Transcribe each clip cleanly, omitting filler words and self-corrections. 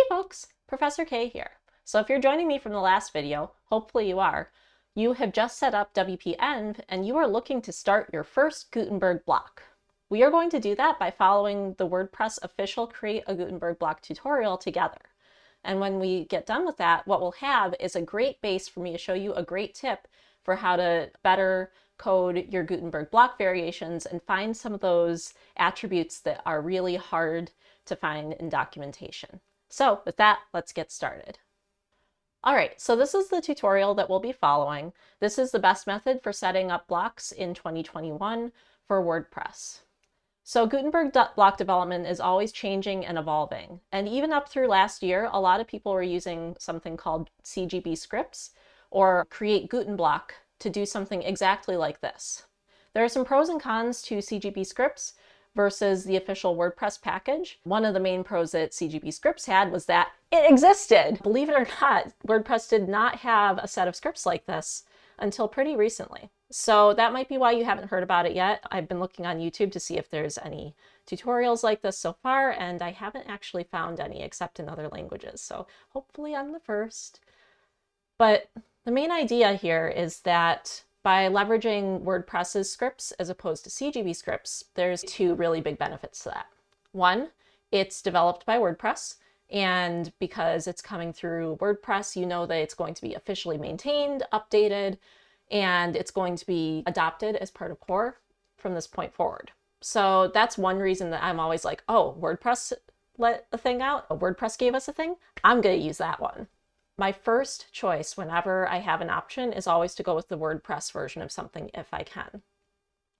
folks, Professor K here. So if you're joining me from the last video, hopefully you are, you have just set up WP-Env and you are looking to start your first Gutenberg block. We are going to do that by following the WordPress official Create a Gutenberg Block tutorial together. And when we get done with that, what we'll have is a great base for me to show you a great tip for how to better code your Gutenberg block variations and find some of those attributes that are really hard to find in documentation. So with that, let's get started. All right, so this is the tutorial that we'll be following. This is the best method for setting up blocks in 2021 for WordPress. So Gutenberg block development is always changing and evolving. And even up through last year, a lot of people were using something called CGB scripts or Create Gutenblock to do something exactly like this. There are some pros and cons to CGB scripts versus the official WordPress package. One of the main pros that CGB scripts had was that it existed. Believe it or not, WordPress did not have a set of scripts like this until pretty recently. So that might be why you haven't heard about it yet. I've been looking on YouTube to see if there's any tutorials like this so far, and I haven't actually found any except in other languages. So hopefully I'm the first. But the main idea here is that by leveraging WordPress's scripts as opposed to CGB scripts, there's two really big benefits to that. One, it's developed by WordPress, and because it's coming through WordPress, you know that it's going to be officially maintained, updated, and it's going to be adopted as part of core from this point forward. So that's one reason that I'm always like, oh, WordPress let a thing out, WordPress gave us a thing, I'm going to use that one. My first choice whenever I have an option is always to go with the WordPress version of something if I can.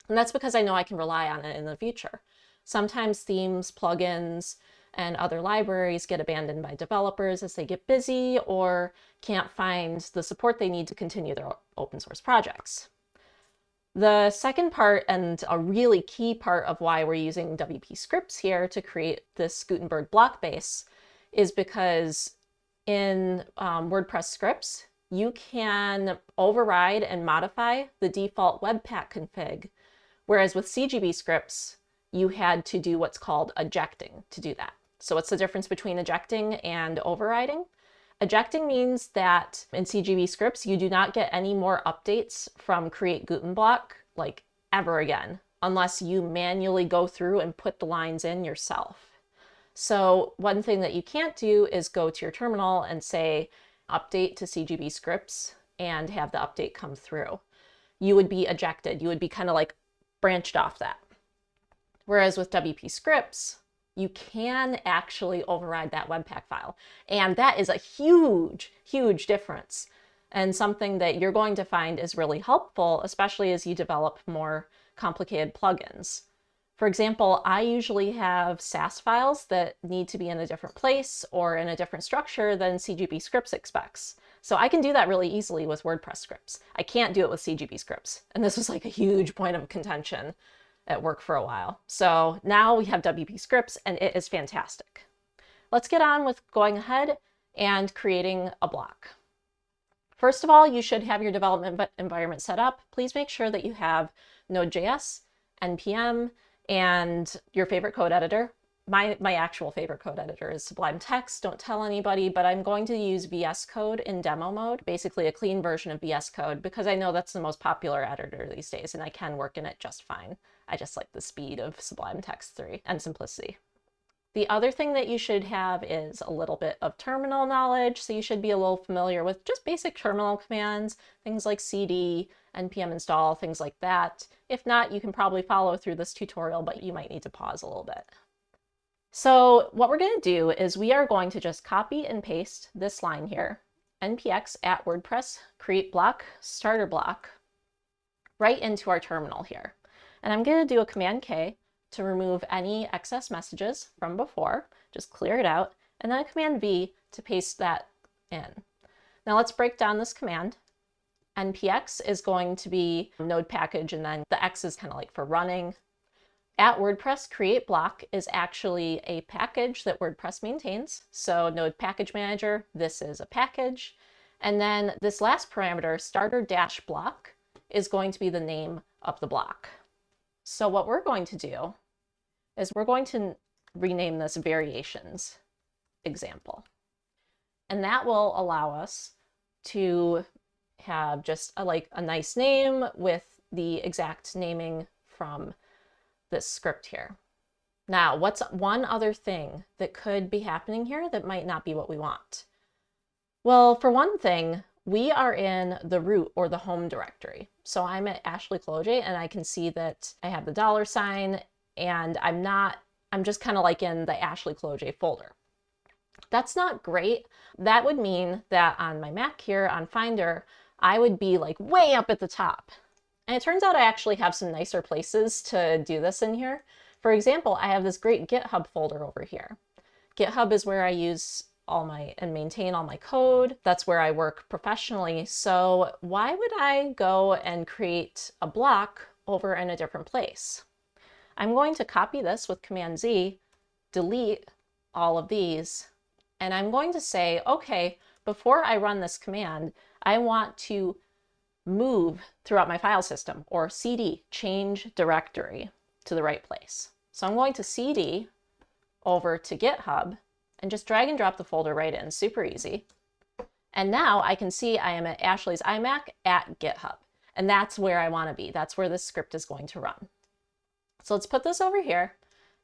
And that's because I know I can rely on it in the future. Sometimes themes, plugins, and other libraries get abandoned by developers as they get busy or can't find the support they need to continue their open source projects. The second part, and a really key part of why we're using WP scripts here to create this Gutenberg block base, is because in WordPress scripts, you can override and modify the default Webpack config, whereas with CGB scripts, you had to do what's called ejecting to do that. So what's the difference between ejecting and overriding? Ejecting means that in CGB scripts, you do not get any more updates from Create Gutenblock, like ever again, unless you manually go through and put the lines in yourself. So one thing that you can't do is go to your terminal and say, update to CGB scripts and have the update come through. You would be ejected. You would be kind of like branched off that. Whereas with WP scripts, you can actually override that Webpack file. And that is a huge, huge difference, and something that you're going to find is really helpful, especially as you develop more complicated plugins. For example, I usually have Sass files that need to be in a different place or in a different structure than CGB scripts expects. So I can do that really easily with WordPress scripts. I can't do it with CGB scripts. And this was like a huge point of contention at work for a while. So now we have WP scripts and it is fantastic. Let's get on with going ahead and creating a block. First of all, you should have your development environment set up. Please make sure that you have Node.js, NPM, and your favorite code editor. My actual favorite code editor is Sublime Text. Don't tell anybody, but I'm going to use VS Code in demo mode, basically a clean version of VS Code, because I know that's the most popular editor these days and I can work in it just fine. I just like the speed of Sublime Text 3 and simplicity. The other thing that you should have is a little bit of terminal knowledge. So you should be a little familiar with just basic terminal commands, things like cd, npm install, things like that. If not, you can probably follow through this tutorial, but you might need to pause a little bit. So what we're going to do is we are going to just copy and paste this line here, npx at WordPress create block starter block, right into our terminal here. And I'm going to do a Command K to remove any excess messages from before, just clear it out, and then a Command V to paste that in. Now let's break down this command. npx is going to be node package, and then the X is kind of like for running. At WordPress, create block is actually a package that WordPress maintains. So node package manager, this is a package. And then this last parameter, starter-block, is going to be the name of the block. So what we're going to do is we're going to rename this variations example. And that will allow us to have just a nice name with the exact naming from this script here. Now, what's one other thing that could be happening here that might not be what we want? Well, for one thing, we are in the root or the home directory. So I'm at Ashley Cloje and I can see that I have the $sign and I'm just kind of like in the Ashley Cloje folder. That's not great. That would mean that on my Mac here on Finder, I would be like way up at the top. And it turns out I actually have some nicer places to do this in here. For example, I have this great GitHub folder over here. GitHub is where I use and maintain all my code. That's where I work professionally. So why would I go and create a block over in a different place? I'm going to copy this with Command Z, delete all of these, and I'm going to say, okay, before I run this command, I want to move throughout my file system, or CD, change directory, to the right place. So I'm going to CD over to GitHub and just drag and drop the folder right in, super easy. And now I can see I am at Ashley's iMac at GitHub, and that's where I want to be. That's where this script is going to run. So let's put this over here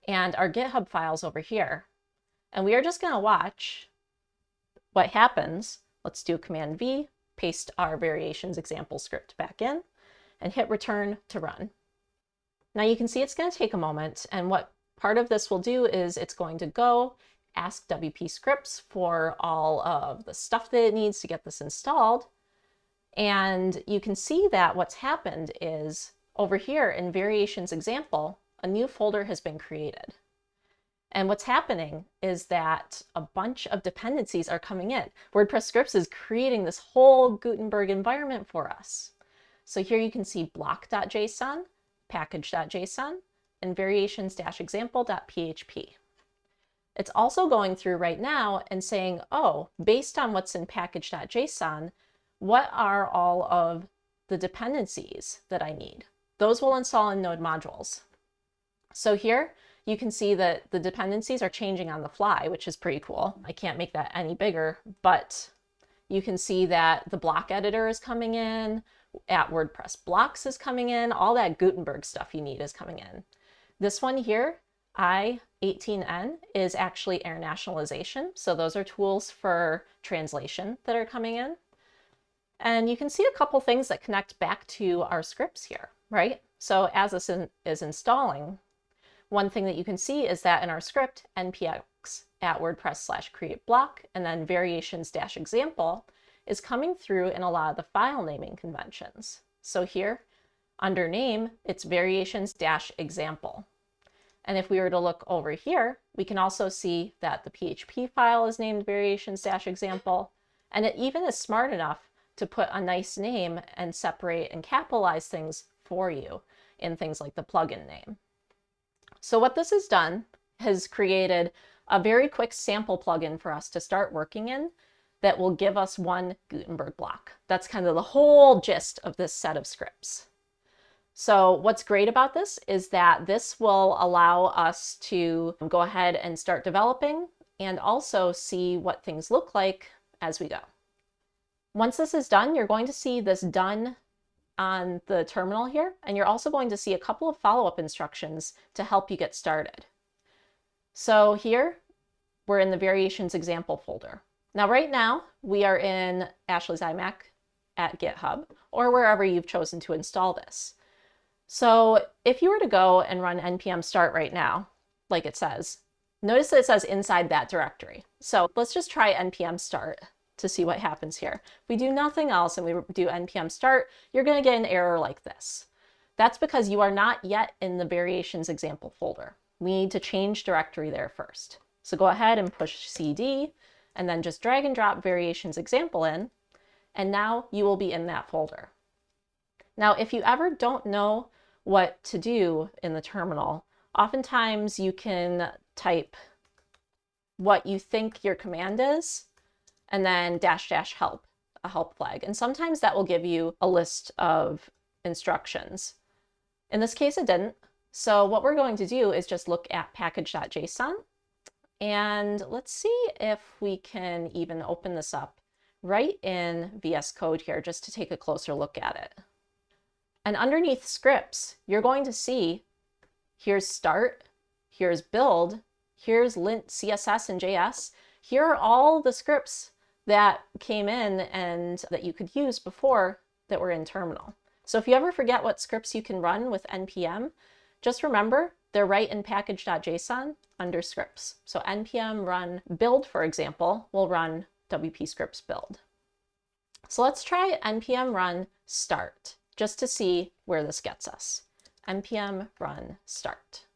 and our GitHub files over here. And we are just going to watch what happens. Let's do Command V, paste our variations example script back in, and hit return to run. Now you can see it's going to take a moment, and what part of this will do is it's going to go ask WP Scripts for all of the stuff that it needs to get this installed. And you can see that what's happened is over here in variations example, a new folder has been created. And what's happening is that a bunch of dependencies are coming in. WordPress Scripts is creating this whole Gutenberg environment for us. So here you can see block.json, package.json, and variations-example.php. It's also going through right now and saying, oh, based on what's in package.json, what are all of the dependencies that I need? Those will install in Node modules. So here you can see that the dependencies are changing on the fly, which is pretty cool. I can't make that any bigger, but you can see that the block editor is coming in, at WordPress blocks is coming in, all that Gutenberg stuff you need is coming in. This one here, I18N, is actually air nationalization. So those are tools for translation that are coming in. And you can see a couple things that connect back to our scripts here, right? So as this is installing, one thing that you can see is that in our script, npx at WordPress/create block, and then variations-example is coming through in a lot of the file naming conventions. So here, under name, it's variations-example. And if we were to look over here, we can also see that the PHP file is named variations-example, and it even is smart enough to put a nice name and separate and capitalize things for you in things like the plugin name. So what this has done has created a very quick sample plugin for us to start working in that will give us one Gutenberg block. That's kind of the whole gist of this set of scripts. So what's great about this is that this will allow us to go ahead and start developing and also see what things look like as we go. Once this is done, you're going to see this done on the terminal here, and you're also going to see a couple of follow-up instructions to help you get started. So here, we're in the variations example folder. Now, right now, we are in Ashley's iMac at GitHub, or wherever you've chosen to install this. So if you were to go and run npm start right now, like it says, notice that it says inside that directory. So let's just try npm start to see what happens here. If we do nothing else and we do npm start, you're going to get an error like this. That's because you are not yet in the variations example folder. We need to change directory there first. So go ahead and push CD and then just drag and drop variations example in, and now you will be in that folder. Now, if you ever don't know what to do in the terminal, oftentimes you can type what you think your command is, and then -- help, a help flag. And sometimes that will give you a list of instructions. In this case, it didn't. So what we're going to do is just look at package.json And let's see if we can even open this up right in VS Code here, just to take a closer look at it. And underneath scripts, you're going to see here's start, here's build, here's lint CSS and JS. Here are all the scripts that came in and that you could use before that were in terminal. So if you ever forget what scripts you can run with npm, just remember they're right in package.json under scripts. So npm run build, for example, will run WP scripts build. So let's try npm run start just to see where this gets us. npm run start.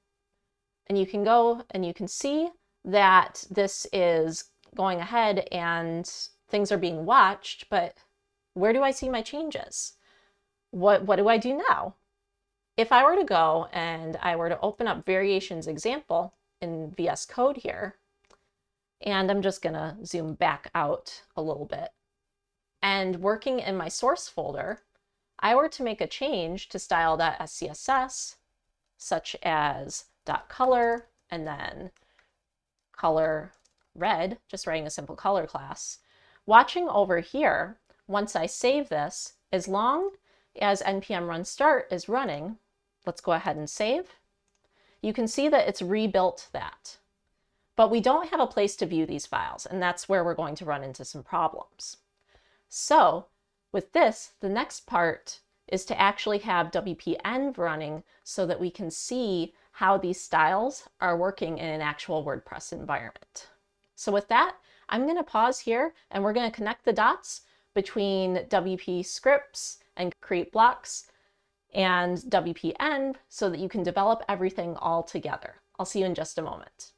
And you can go and you can see that this is going ahead and things are being watched, but where do I see my changes? What do I do now? If I were to go and I were to open up variations example in VS Code here, and I'm just gonna zoom back out a little bit, and working in my source folder, I were to make a change to style.scss, such as .color and then color red, just writing a simple color class. Watching over here, once I save this, as long as npm run start is running, let's go ahead and save. You can see that it's rebuilt that. But we don't have a place to view these files, and that's where we're going to run into some problems. So with this, the next part is to actually have wp-env running so that we can see how these styles are working in an actual WordPress environment. So with that, I'm going to pause here and we're going to connect the dots between WP scripts and create blocks and wp-env so that you can develop everything all together. I'll see you in just a moment.